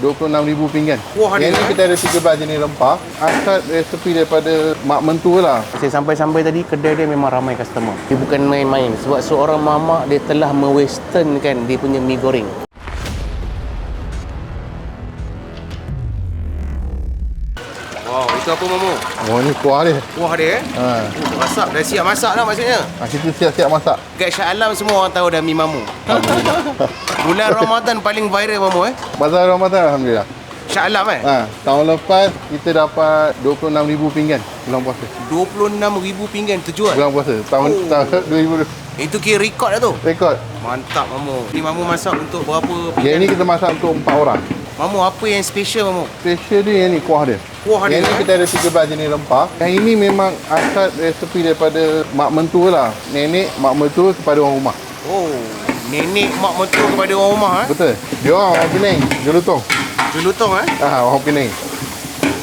RM26,000 pinggan. Wah, Yang ni kita ada 13 jenis rempah. Asal resepi daripada mak mentua lah. Saya sampai-sampai tadi, kedai dia memang ramai customer. Dia bukan main-main. Sebab seorang mamak dia telah mewesternkan dia punya mi goreng. Wow, itu apa Mamu? Oh, ni kuah dia. Kuah dia Ha. Masak, dah siap masak dah maksudnya. Kita siap-siap masak. Kat Shah Alam semua orang tahu dah mi Mamu. Bulan Ramadan paling viral Mamu Bazar Ramadan Alhamdulillah. Shah Alam Tahun lepas kita dapat RM26,000 pinggan bulan puasa. RM26,000 pinggan terjual. Bulan puasa. Tahun 2000 Itu kira rekod dah tu. rekod. Mantap Mamu. Ni Mamu masak untuk berapa Yang pinggan? ni kita masak untuk 4 orang. Mamu apa yang special Mamu? Special dia yang ni kuah dia. Kuah dia Yang ni kita ada 13 jenis rempah. Yang ini memang asal resepi daripada mak mentua lah. Nenek mak mentua kepada orang rumah. Oh, nenek mak mentua kepada orang rumah Betul. Dia orang Penang, Jelutong. Jelutong Orang Penang.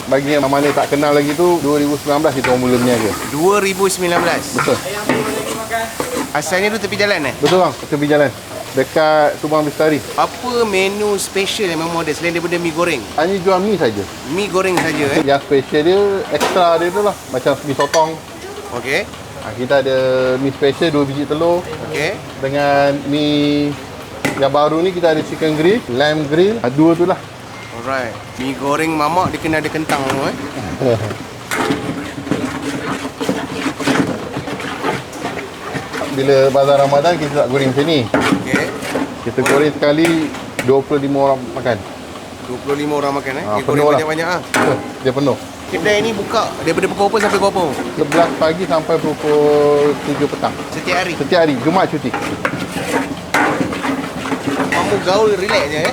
Bagi yang mana tak kenal lagi tu, 2019 kita orang mula berniaga. 2019. Betul. Asalnya tu tepi jalan Betul bang, tepi jalan. Dekat Subang Bestari. Apa menu special yang Mamu ada selain daripada mi goreng? Hanya jual mi saja. Mi goreng saja Yang special dia, extra dia tu lah. Macam mi sotong. Okey. Kita ada mi special 2 biji telur. Okey. Dengan mi yang baru ni kita ada chicken grill, lamb grill. Dua tu lah. Alright. Mi goreng mamak dia kena ada kentang Mamu Bila bazar Ramadan kita tak goreng macam ni. Okey. Kita goreng sekali 25 orang makan. 25 orang makan Dia penuh goreng lah. banyak-banyak Dia penuh. Kedai ni buka daripada pukul berapa sampai pukul berapa? 11 pagi sampai pukul 7 petang. Setiap hari. Setiap hari, Jumaat cuti. Mamu gaul relax je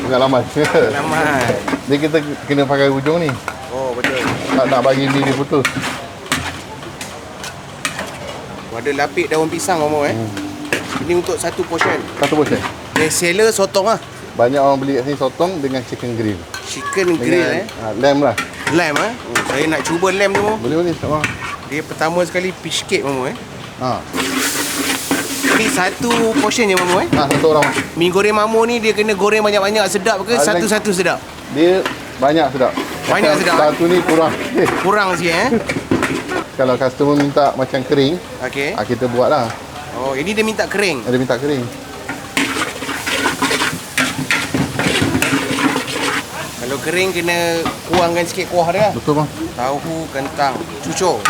Pengalaman. Selamat. Jadi kita kena pakai hujung ni. Oh, betul. Tak nak bagi diri putus. Ada lapik daun pisang Mamu Ini untuk satu portion. Satu portion. Yang seller sotong Banyak orang beli kat sini sotong dengan chicken grill. Chicken grill Lamb lah. Lamb Saya nak cuba lamb tu Boleh sama. Dia pertama sekali fish cake Mamu Ha. Ni satu portion je Mamu Satu orang. Mi goreng Mamu ni dia kena goreng banyak-banyak sedap ke satu-satu sedap? Dia banyak sedap. Banyak sedap, Satu ni kurang. Kurang sikit Kalau customer minta macam kering, Okey. kita buat lah. Oh, ini dia minta kering. Dia minta kering. Kalau kering kena kurangkan sikit kuah dia. Betul bang. Tahu, kentang, cucur.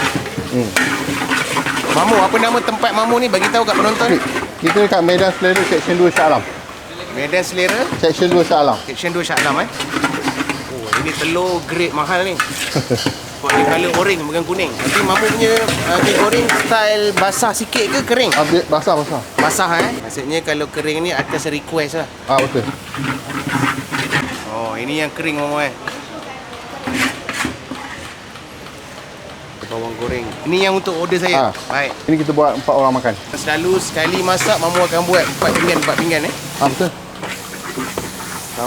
Hmm. Mamu, apa nama tempat Mamu ni? Bagi tahu kat penonton. Kita dekat Medan Selera Section 2 Shah Alam. Medan Selera, Section 2 Shah Alam. Section 2 Shah Alam Oh, ini telur grade mahal ni. Sebab dia colour orange bukan kuning. Nanti Mamu punya mi goreng style basah sikit ke kering? Basah. Basah Maksudnya kalau kering ni atas request lah. Betul. Oh, ini yang kering Mamu Bawang goreng. Ini yang untuk order saya. Baik. Ini kita buat 4 orang makan. Selalu sekali masak Mamu akan buat 4 pinggan Betul.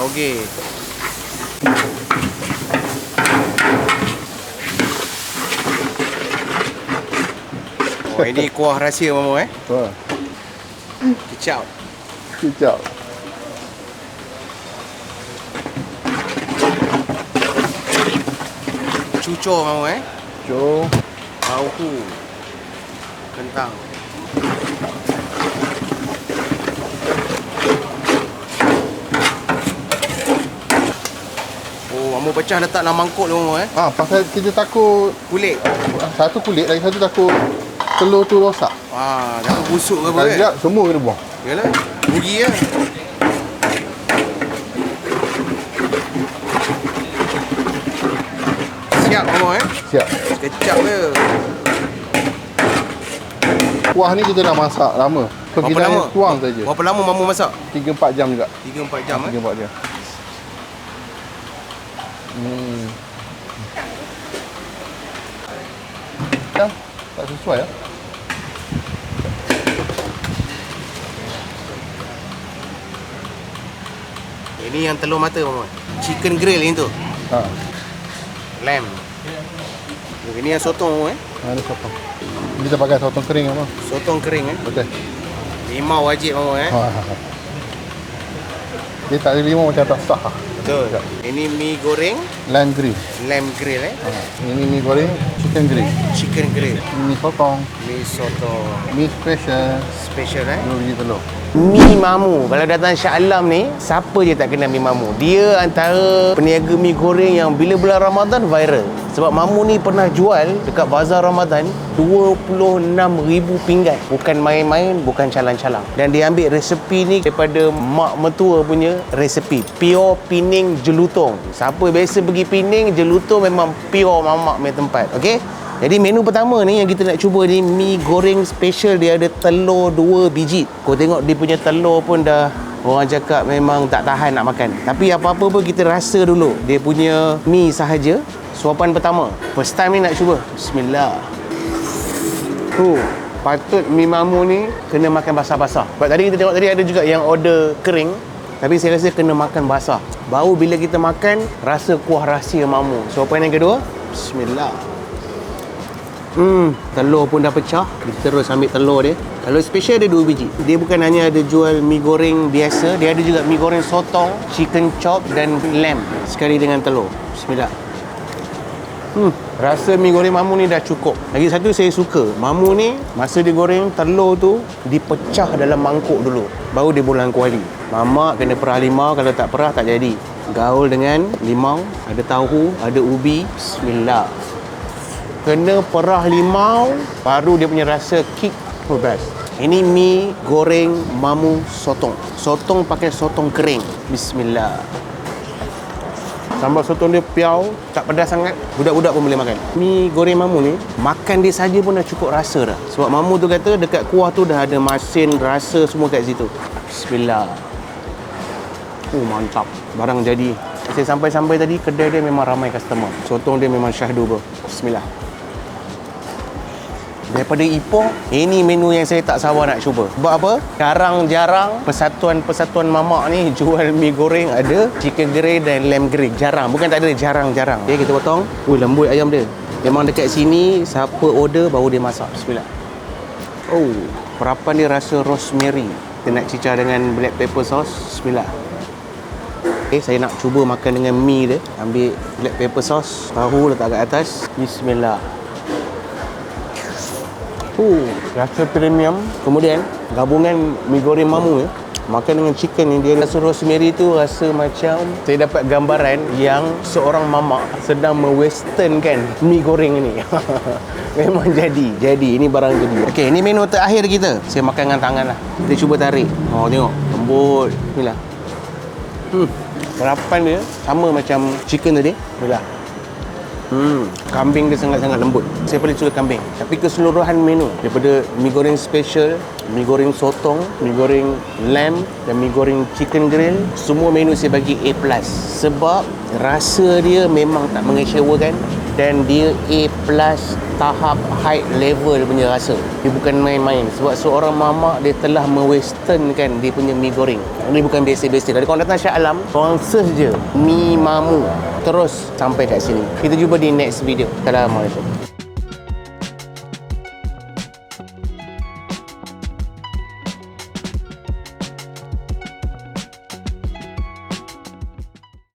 Okey. Oh, ini kuah rahsia Mamu Betul. Kicap. Kicap. Cucur Mamu Jom. Tahu. Kentang. Oh, Mamu pecah letak dalam mangkuk tu Mamu Pasal kita takut Kulit. satu kulit, lagi satu takut telur tu rosak. Takut busuk ke apa Kalau tidak, semua kena buang. Yalah, rugi lah. Siap Mamu Siap. Kecap je. Kuah ni kita dah masak lama. So Berapa kita lama? hanya tuang saja. Berapa lama Mamu masak? 3-4 jam juga. 3-4 jam 3-4 jam. Tak sesuai lah. Ini yang telur mata Mamu Chicken grill ni tu Lamb. Ini yang sotong Ada sotong. Kita pakai sotong kering apa? Sotong kering Betul. Memang wajib Mamu Dia tak ada limau macam tak sah. Betul. Ini mi goreng Lamb grill. lamb grill Ini mi goreng chicken grill. chicken grill, Mi potong. mi soto Mi special. special 2 biji telur. Mi Mamu. Kalau datang Shah Alam ni, siapa je tak kenal Mi Mamu? Dia antara peniaga mi goreng yang bila bulan Ramadan viral. Sebab Mamu ni pernah jual dekat bazar Ramadan 26,000 pinggan. Bukan main-main, bukan calang-calang. Dan dia ambil resepi ni daripada mak mertua punya resepi. Pure Pening Jelutong. Siapa biasa pergi Pening, Jelutong memang pure mamak punya tempat. Okey? Jadi menu pertama ni yang kita nak cuba ni mi goreng special. Dia ada telur 2 biji. Kau tengok dia punya telur pun dah orang cakap memang tak tahan nak makan. Tapi apa-apa pun kita rasa dulu dia punya mi sahaja. Suapan pertama. First time ni nak cuba. Bismillah. Patut mi Mamu ni kena makan basah-basah. Sebab tadi kita tengok tadi ada juga yang order kering. Tapi saya rasa kena makan basah. Baru bila kita makan, rasa kuah rahsia Mamu. Suapan yang kedua. Bismillah. Telur pun dah pecah. Kita terus ambil telur dia. Kalau special ada 2 biji. Dia bukan hanya ada jual mi goreng biasa, dia ada juga mi goreng sotong, chicken chop dan lamb sekali dengan telur. Bismillah. Rasa mi goreng Mamu ni dah cukup. Lagi satu saya suka, Mamu ni masa dia goreng telur tu dipecah dalam mangkuk dulu, baru dia bulang kuali. Mamak kena perah limau, kalau tak perah tak jadi. Gaul dengan limau, ada tahu, ada ubi. Bismillah. Kena perah limau, baru dia punya rasa kick best. Ini mi goreng Mamu sotong. Sotong pakai sotong kering. Bismillah. Sambal sotong dia piau, tak pedas sangat. Budak-budak pun boleh makan. Mi goreng Mamu ni, makan dia saja pun dah cukup rasa dah. Sebab Mamu tu kata dekat kuah tu dah ada masin, rasa semua kat situ. Bismillah. Mantap. Barang jadi. Saya sampai-sampai tadi, kedai dia memang ramai customer. Sotong dia memang syahdu bro. Bismillah. Daripada Ipoh, ini menu yang saya tak sabar nak cuba. Sebab apa? Jarang-jarang persatuan mamak ni jual mi goreng ada chicken grill dan lamb grill. Jarang. Bukan tak ada, jarang-jarang. Okay, kita potong. Lembut ayam dia. Memang dekat sini, siapa order baru dia masak. Bismillah. Perapan dia rasa rosemary. Kita nak cicah dengan black pepper sauce. Bismillah. Okay, saya nak cuba makan dengan mi dia. Ambil black pepper sauce, tahu letak kat atas. Bismillah. Rasa premium. Kemudian gabungan mi goreng Mamu makan dengan chicken ni, dia rasa rosemary tu rasa macam saya dapat gambaran yang seorang mamak sedang mewesternkan mi goreng ni. Memang jadi ini barang jadi. Okey, ini menu terakhir kita. Saya makan dengan tangan lah. Kita cuba tarik. Tengok lembut. Inilah. Perapan dia sama macam chicken tadi. Inilah. Kambing dia sangat-sangat lembut. Saya paling suka kambing. Tapi keseluruhan menu daripada mi goreng special, mi goreng sotong, mi goreng lamb dan mi goreng chicken grill, semua menu saya bagi A+. Sebab rasa dia memang tak mengecewakan dan dia A+ tahap high level punya rasa. Dia bukan main-main. Sebab seorang mamak dia telah mewesternkan dia punya mi goreng. Ini bukan biasa-biasa. Kalau korang datang Shah Alam, korang search je mi Mamu, terus sampai kat sini. Kita jumpa di next video. Assalamualaikum.